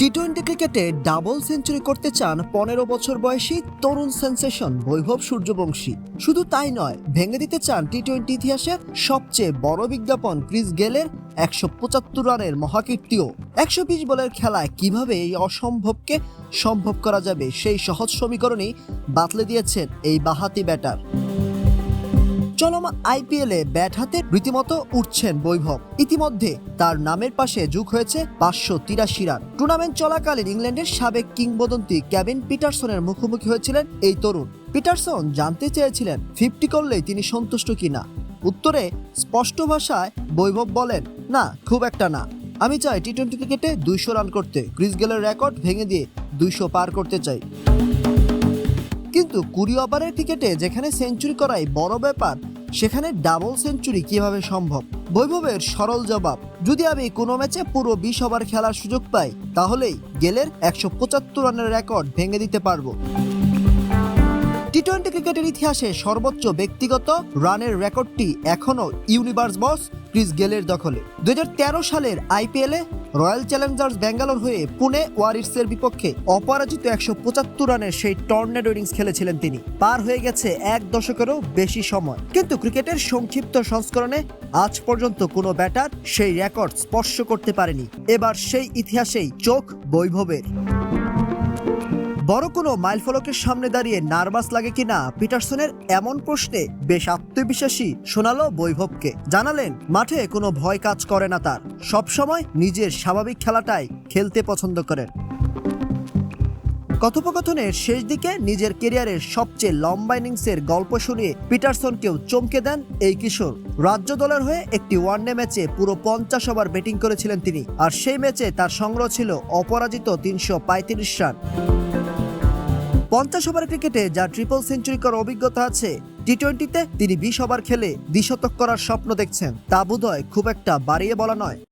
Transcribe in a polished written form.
টি-20 ক্রিকেটে double century করতে চান ১৫ বছর বয়সী তরুণ সেন্সেশন বৈভব সূর্যবংশী। শুধু তাই নয়, ভেঙে দিতে চান টি-20 ইতিহাসের সবচেয়ে বড় বিজ্ঞাপন ক্রিস গেলের ১৭৫ রানের মহাকীর্তিও। ১২০ বলের খেলায় কিভাবে এই অসম্ভবকে সম্ভব করা যাবে সেই সহজ সমীকরণই বাতলে দিয়েছেন এই বাঁহাতি ব্যাটার। চলমান আইপিএলে ব্যাট হাতে রীতিমতো উঠছেন বৈভব। ইতিমধ্যে তার নামের পাশে যোগ হয়েছে ৫৮৩ রান। টুর্নামেন্ট চলাকালীন ইংল্যান্ডের সাবেক কিংবদন্তি কেভিন পিটারসনের মুখোমুখি হয়েছিলেন এই তরুণ। পিটারসন জানতে চেয়েছিলেন 50 করলেই তিনি সন্তুষ্ট কিনা। উত্তরে স্পষ্ট ভাষায় বৈভব বলেন, না, খুব একটা না। আমি চাই টি-20 ক্রিকেটে ২০০ রান করতে, ক্রিস গেলের রেকর্ড ভেঙে দিয়ে ২০০ পার করতে চাই। কিন্তু ২০ ওভারের ক্রিকেটে যেখানে সেঞ্চুরি করাই বড় ব্যাপার, সেখানে ডাবল সেঞ্চুরি কিভাবে সম্ভব? বৈভবের সরল জবাব, যদি আমি কোনো ম্যাচে পুরো ২০ ওভার খেলার সুযোগ পাই, তাহলেই গেলের ১৭৫ রানের রেকর্ড ভেঙে দিতে পারবো। টি-20 ক্রিকেটের ইতিহাসে সর্বোচ্চ ব্যক্তিগত রানের রেকর্ডটি এখনও ইউনিভার্স বস ক্রিস গেলের দখলে। ২০১৩ সালের আইপিএলে রয়্যাল চ্যালেঞ্জার্স ব্যাঙ্গালোর হয়ে পুনে ওয়ারিয়র্সের বিপক্ষে অপরাজিত ১৭৫ রানের সেই টর্নেডো ইনিংস খেলেছিলেন তিনি। পার হয়ে গেছে এক দশকেরও বেশি সময়, কিন্তু ক্রিকেটের সংক্ষিপ্ত সংস্করণে আজ পর্যন্ত কোনো ব্যাটার সেই রেকর্ড স্পর্শ করতে পারেনি। এবার সেই ইতিহাসেই চোখ বৈভবের। বড় কোনো মাইলফলকের সামনে দাঁড়িয়ে নার্ভাস লাগে কিনা পিটারসনের এমন প্রশ্নে বেশ আত্মবিশ্বাসী শোনালো বৈভবকে। জানালেন, মাঠে কোনো ভয় কাজ করে না তার, সবসময় নিজের স্বাভাবিক খেলাটাই খেলতে পছন্দ করেন। কথোপকথনের শেষ দিকে নিজের ক্যারিয়ারের সবচেয়ে লম্বা ইনিংসের গল্প শুনিয়ে পিটারসনকেও চমকে দেন এই কিশোর। রাজ্য দলের হয়ে একটি ওয়ানডে ম্যাচে পুরো ৫০ ওভার ব্যাটিং করেছিলেন তিনি, আর সেই ম্যাচে তার সংগ্রহ ছিল অপরাজিত ৩৩৫ রান। ৫০ ওভার ক্রিকেটে যার ট্রিপল সেঞ্চুরি করার অভিজ্ঞতা আছে, টি-20তে তিনি ২০ ওভার খেলে দ্বিশতক করার স্বপ্ন দেখছেন, তা বোধহয় খুব একটা বাড়িয়ে বলা নয়।